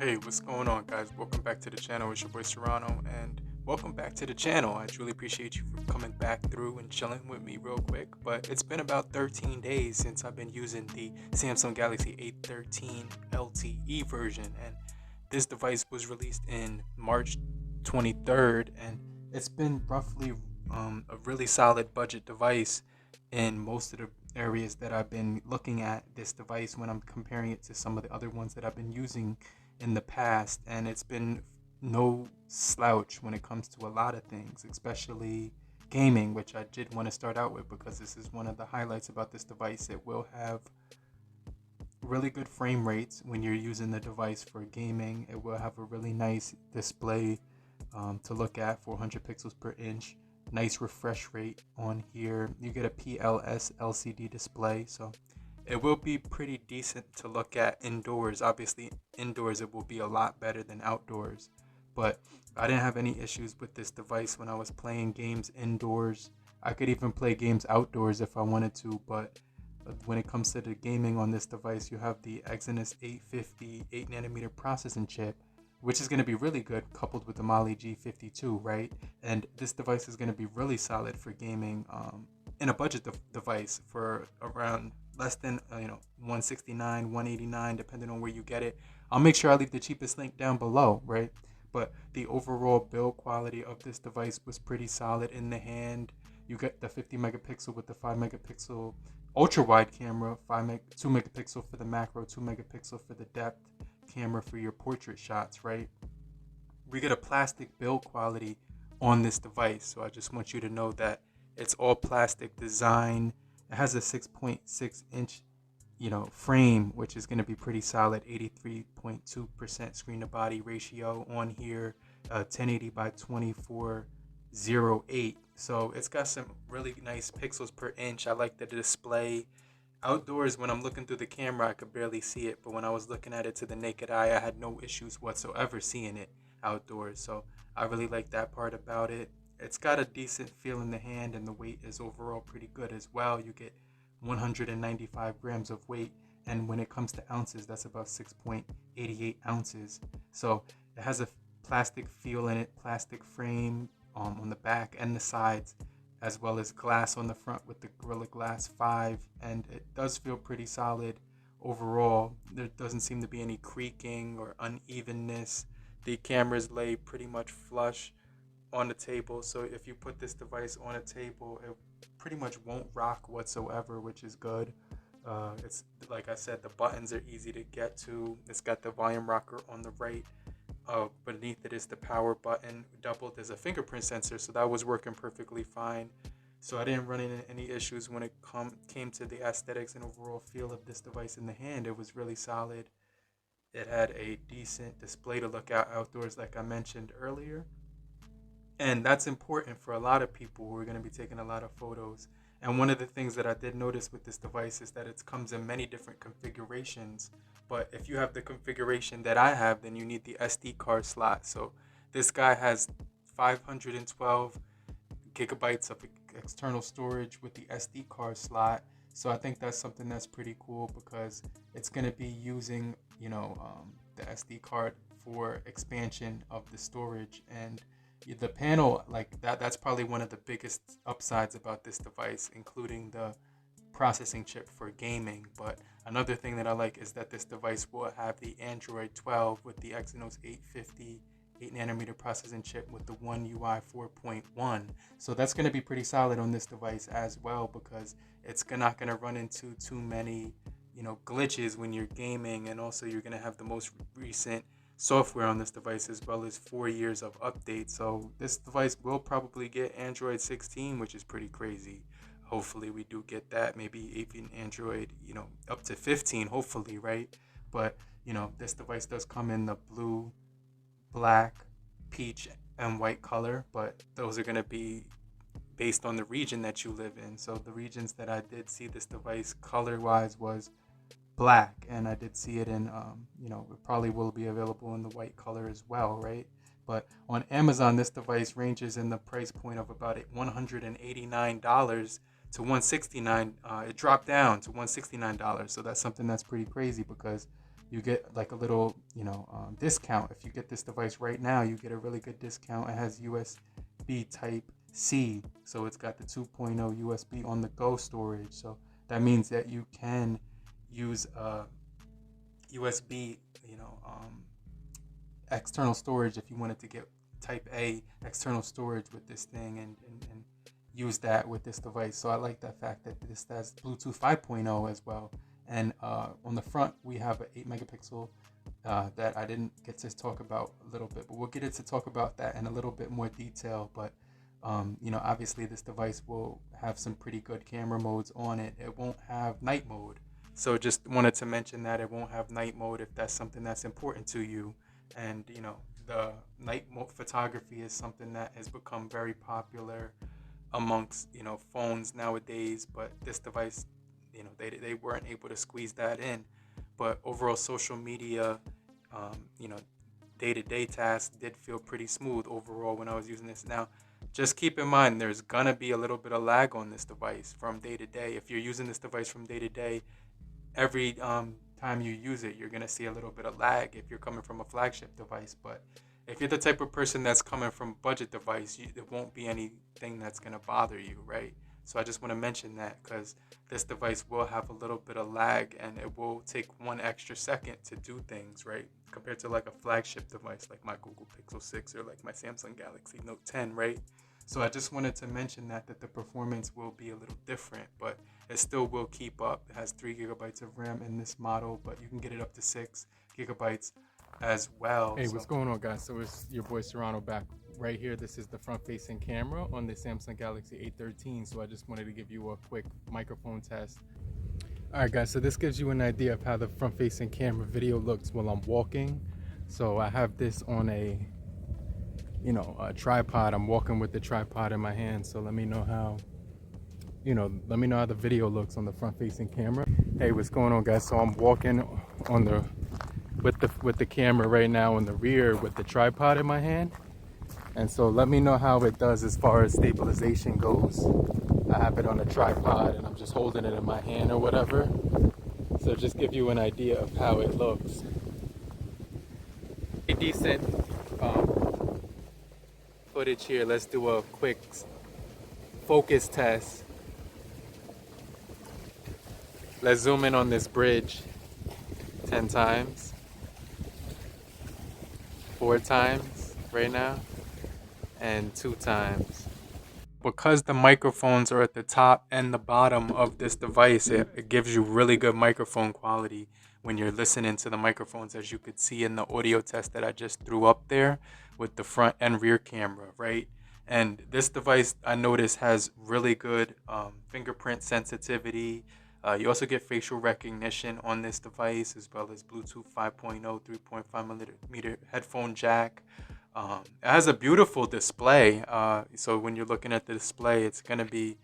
Hey, what's going on, guys? Welcome back to the channel. It's your boy Serrano, and welcome back to the channel. I truly appreciate you for coming back through and chilling with me real quick. But it's been about 13 days since I've been using the Samsung Galaxy A13 LTE version, and this device was released in March 23rd, and it's been roughly a really solid budget device in most of the areas that I've been looking at this device when I'm comparing it to some of the other ones that I've been using in the past, and it's been no slouch when it comes to a lot of things, especially gaming, which I did want to start out with because this is one of the highlights about this device. It will have really good frame rates when you're using the device for gaming. It will have a really nice display to look at, 400 pixels per inch. Nice refresh rate on here. You get a PLS LCD display, so it will be pretty decent to look at indoors. Obviously, indoors it will be a lot better than outdoors, but I didn't have any issues with this device when I was playing games indoors. I could even play games outdoors if I wanted to, but when it comes to the gaming on this device, you have the Exynos 850 8 nanometer processing chip, which is going to be really good coupled with the Mali G52, right? And this device is going to be really solid for gaming in a budget device for around less than 169, 189, depending on where you get it. I'll make sure I leave the cheapest link down below, right? But the overall build quality of this device was pretty solid in the hand. You get the 50 megapixel with the 5 megapixel ultra wide camera, 2 megapixel for the macro, 2 megapixel for the depth camera for your portrait shots, right? We get a plastic build quality on this device, so I just want you to know that it's all plastic design. It has a 6.6 inch frame, which is going to be pretty solid. 83.2% screen to body ratio on here, 1080 by 2408. So it's got some really nice pixels per inch. I like the display. Outdoors, when I'm looking through the camera, I could barely see it, but when I was looking at it to the naked eye, I had no issues whatsoever seeing it outdoors. So I really like that part about it. It's got a decent feel in the hand, and the weight is overall pretty good as well. You get 195 grams of weight, and when it comes to ounces, that's about 6.88 ounces. So it has a plastic feel in it, plastic frame on the back and the sides, as well as glass on the front with the Gorilla Glass 5, and it does feel pretty solid overall. There doesn't seem to be any creaking or unevenness. The cameras lay pretty much flush on the table, so if you put this device on a table, it pretty much won't rock whatsoever, which is good. It's like I said, the buttons are easy to get to. It's got the volume rocker on the right. Beneath it is the power button, doubled as a fingerprint sensor, so that was working perfectly fine. So I didn't run into any issues when it came to the aesthetics and overall feel of this device in the hand. It was really solid. It had a decent display to look at outdoors, like I mentioned earlier. And that's important for a lot of people who are going to be taking a lot of photos. And one of the things that I did notice with this device is that it comes in many different configurations. But if you have the configuration that I have, then you need the SD card slot. So this guy has 512 gigabytes of external storage with the SD card slot. So I think that's something that's pretty cool because it's going to be using, the SD card for expansion of the storage. And the panel, like that's probably one of the biggest upsides about this device, including the processing chip for gaming. But another thing that I like is that this device will have the Android 12 with the Exynos 850 8 nanometer processing chip with the One UI 4.1. So that's going to be pretty solid on this device as well because it's not going to run into too many glitches when you're gaming, and also you're going to have the most recent software on this device as well as 4 years of updates. So this device will probably get Android 16, which is pretty crazy. Hopefully we do get that, maybe even Android, up to 15, hopefully, right? But, this device does come in the blue, black, peach, and white color, but those are going to be based on the region that you live in. So the regions that I did see this device color wise was black, and I did see it in, it probably will be available in the white color as well, right? But on Amazon, this device ranges in the price point of about $189 to 169. It dropped down to $169, so that's something that's pretty crazy because you get like a little, discount. If you get this device right now, you get a really good discount. It has USB Type C, so it's got the 2.0 USB on the go storage. So that means that you can use USB, external storage if you wanted to get Type A external storage with this thing, and use that with this device. So I like that fact that this has Bluetooth 5.0 as well. And on the front, we have an 8 megapixel that I didn't get to talk about a little bit, but we'll get into talk about that in a little bit more detail. But obviously this device will have some pretty good camera modes on it. It won't have night mode. So just wanted to mention that it won't have night mode if that's something that's important to you. And the night mode photography is something that has become very popular amongst phones nowadays, but this device, they weren't able to squeeze that in. But overall social media, you know day-to-day tasks did feel pretty smooth overall when I was using this. Now just keep in mind there's gonna be a little bit of lag on this device from day to day. If you're using this device from day to day, every time you use it, you're gonna see a little bit of lag if you're coming from a flagship device. But if you're the type of person that's coming from budget device, it won't be anything that's gonna bother you, right? So I just want to mention that because this device will have a little bit of lag and it will take 1 extra second to do things, right? Compared to like a flagship device like my Google Pixel 6 or like my Samsung Galaxy Note 10, right? So I just wanted to mention that the performance will be a little different, but it still will keep up. It has 3 gigabytes of RAM in this model, but you can get it up to 6 gigabytes as well. Hey, what's going on, guys? So it's your boy Serrano back right here. This is the front-facing camera on the Samsung Galaxy A13. So I just wanted to give you a quick microphone test. All right, guys. So this gives you an idea of how the front-facing camera video looks while I'm walking. So I have this on a tripod. I'm walking with the tripod in my hand. So let me know how the video looks on the front-facing camera. Hey, what's going on, guys? So I'm walking on the with the camera right now in the rear with the tripod in my hand, and so let me know how it does as far as stabilization goes. I have it on a tripod and I'm just holding it in my hand or whatever, so just give you an idea of how it looks. A decent footage here. Let's do a quick focus test. Let's zoom in on this bridge 10 times. 4 times right now, and 2 times. Because the microphones are at the top and the bottom of this device, it gives you really good microphone quality when you're listening to the microphones, as you could see in the audio test that I just threw up there with the front and rear camera, right? And this device, I noticed, has really good fingerprint sensitivity. You also get facial recognition on this device, as well as Bluetooth 5.0, 3.5mm headphone jack. It has a beautiful display. So when you're looking at the display, it's going to be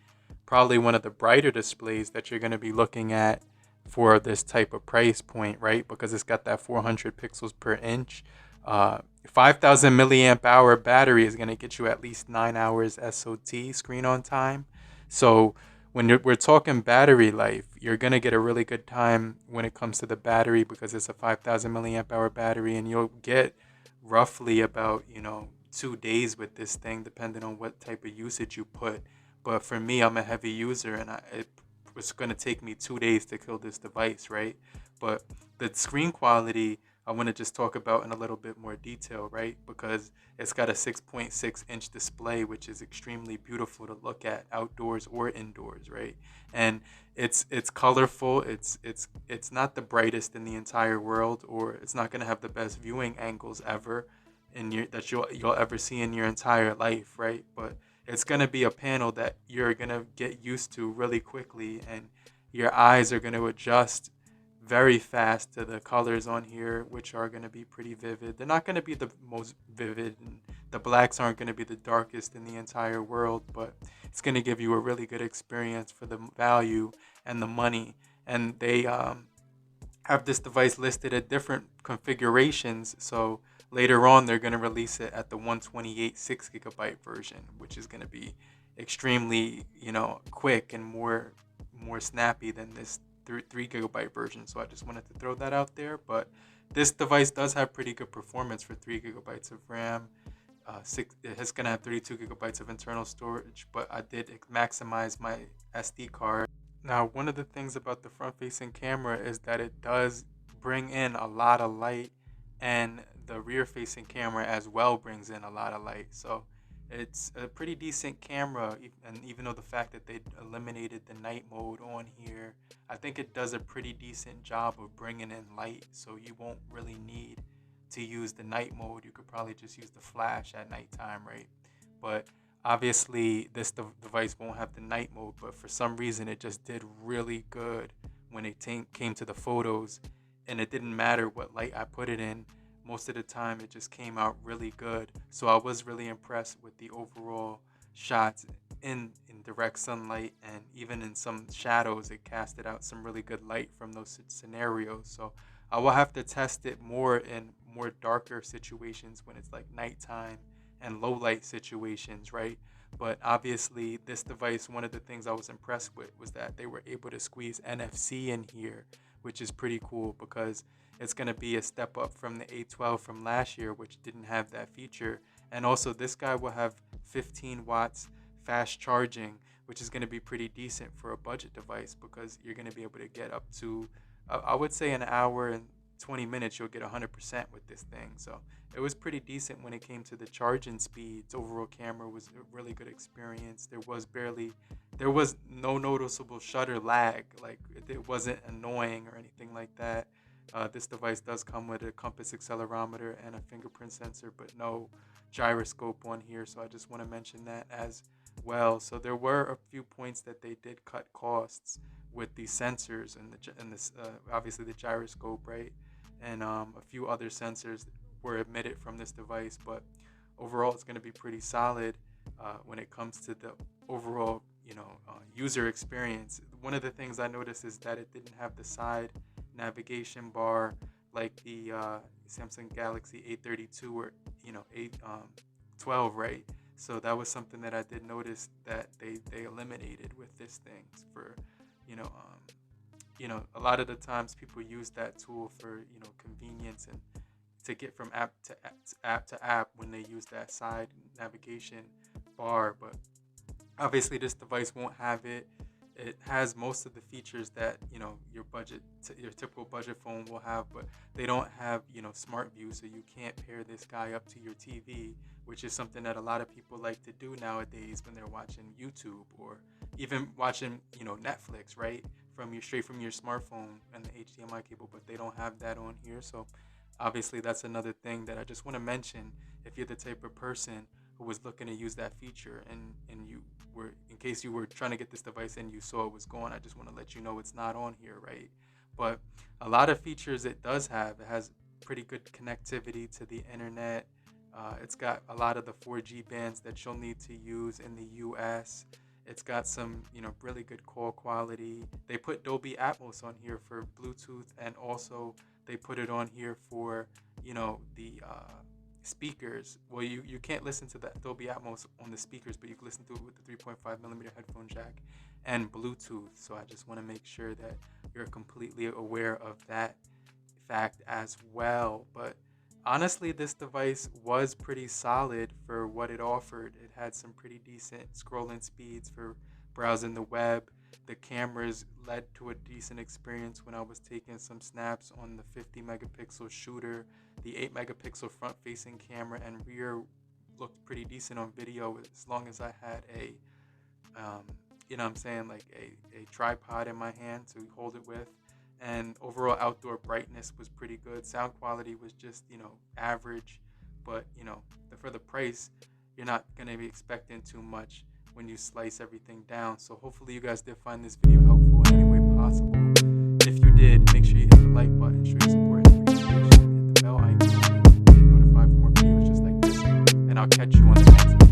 probably one of the brighter displays that you're going to be looking at for this type of price point, right? Because it's got that 400 pixels per inch. 5,000 milliamp hour battery is going to get you at least 9 hours SOT, screen on time. So when we're talking battery life, you're going to get a really good time when it comes to the battery, because it's a 5,000 milliamp hour battery, and you'll get roughly about 2 days with this thing, depending on what type of usage you put. But for me, I'm a heavy user, and it was going to take me 2 days to kill this device, right? But the screen quality, I want to just talk about in a little bit more detail, right? Because it's got a 6.6 inch display, which is extremely beautiful to look at outdoors or indoors, right? And it's colorful. It's not the brightest in the entire world, or it's not going to have the best viewing angles ever that you'll ever see in your entire life, right? But it's going to be a panel that you're going to get used to really quickly, and your eyes are going to adjust very fast to the colors on here, which are going to be pretty vivid. They're not going to be the most vivid, and the blacks aren't going to be the darkest in the entire world, but it's going to give you a really good experience for the value and the money. And they have this device listed at different configurations, so later on they're going to release it at the 128 6 gigabyte version, which is going to be extremely quick and more snappy than this 3 gigabyte version. So I just wanted to throw that out there. But this device does have pretty good performance for 3 gigabytes of RAM. It's gonna have 32 gigabytes of internal storage, but I did maximize my SD card. Now, one of the things about the front-facing camera is that it does bring in a lot of light, and the rear-facing camera as well brings in a lot of light. So it's a pretty decent camera, and even though the fact that they eliminated the night mode on here, I think it does a pretty decent job of bringing in light, so you won't really need to use the night mode. You could probably just use the flash at nighttime, right? But obviously this device won't have the night mode, but for some reason it just did really good when it came to the photos, and it didn't matter what light I put it in. Most of the time it just came out really good. So I was really impressed with the overall shots in direct sunlight, and even in some shadows it casted out some really good light from those scenarios. So I will have to test it more in more darker situations when it's like nighttime and low light situations, right? But obviously this device, one of the things I was impressed with was that they were able to squeeze NFC in here, which is pretty cool because it's going to be a step up from the A12 from last year, which didn't have that feature. And also this guy will have 15 watts fast charging, which is going to be pretty decent for a budget device because you're going to be able to get up to, I would say, an hour and 20 minutes you'll get 100% with this thing. So it was pretty decent when it came to the charging speeds. Overall camera was a really good experience. There was no noticeable shutter lag. Like it wasn't annoying or anything like that. This device does come with a compass accelerometer and a fingerprint sensor, but no gyroscope on here. So I just want to mention that as well. So there were a few points that they did cut costs with the sensors and this obviously the gyroscope, right? And a few other sensors were omitted from this device, but overall it's going to be pretty solid when it comes to the overall user experience. One of the things I noticed is that it didn't have the side navigation bar like the Samsung Galaxy A32 or A12, right? So that was something that I did notice that they eliminated with this thing for a lot of the times people use that tool for convenience and to get from app to app when they use that side navigation bar. But obviously this device won't have it. It has most of the features that your typical budget phone will have, but they don't have smart view, so you can't pair this guy up to your TV, which is something that a lot of people like to do nowadays when they're watching YouTube or even watching Netflix, right, straight from your smartphone and the HDMI cable. But they don't have that on here, so obviously that's another thing that I just want to mention. If you're the type of person who was looking to use that feature and you were, in case you were trying to get this device and you saw it was gone, I just want to let you know it's not on here, right? But a lot of features it does have. It has pretty good connectivity to the internet. It's got a lot of the 4G bands that you'll need to use in the US. It's got some really good call quality. They put Dolby Atmos on here for Bluetooth, and also they put it on here for the speakers. Well, you can't listen to the Dolby Atmos on the speakers, but you can listen to it with the 3.5 millimeter headphone jack and Bluetooth. So I just want to make sure that you're completely aware of that fact as well. But honestly, this device was pretty solid for what it offered. It had some pretty decent scrolling speeds for browsing the web. The cameras led to a decent experience when I was taking some snaps on the 50 megapixel shooter. The 8 megapixel front facing camera and rear looked pretty decent on video as long as I had a a tripod in my hand to hold it with. And overall outdoor brightness was pretty good. Sound quality was just average, but for the price you're not going to be expecting too much when you slice everything down. So hopefully you guys did find this video helpful in any way possible. If you did, make sure you hit the like button, show your support and appreciation, hit the bell icon, get notified for more videos just like this, and I'll catch you on the next one.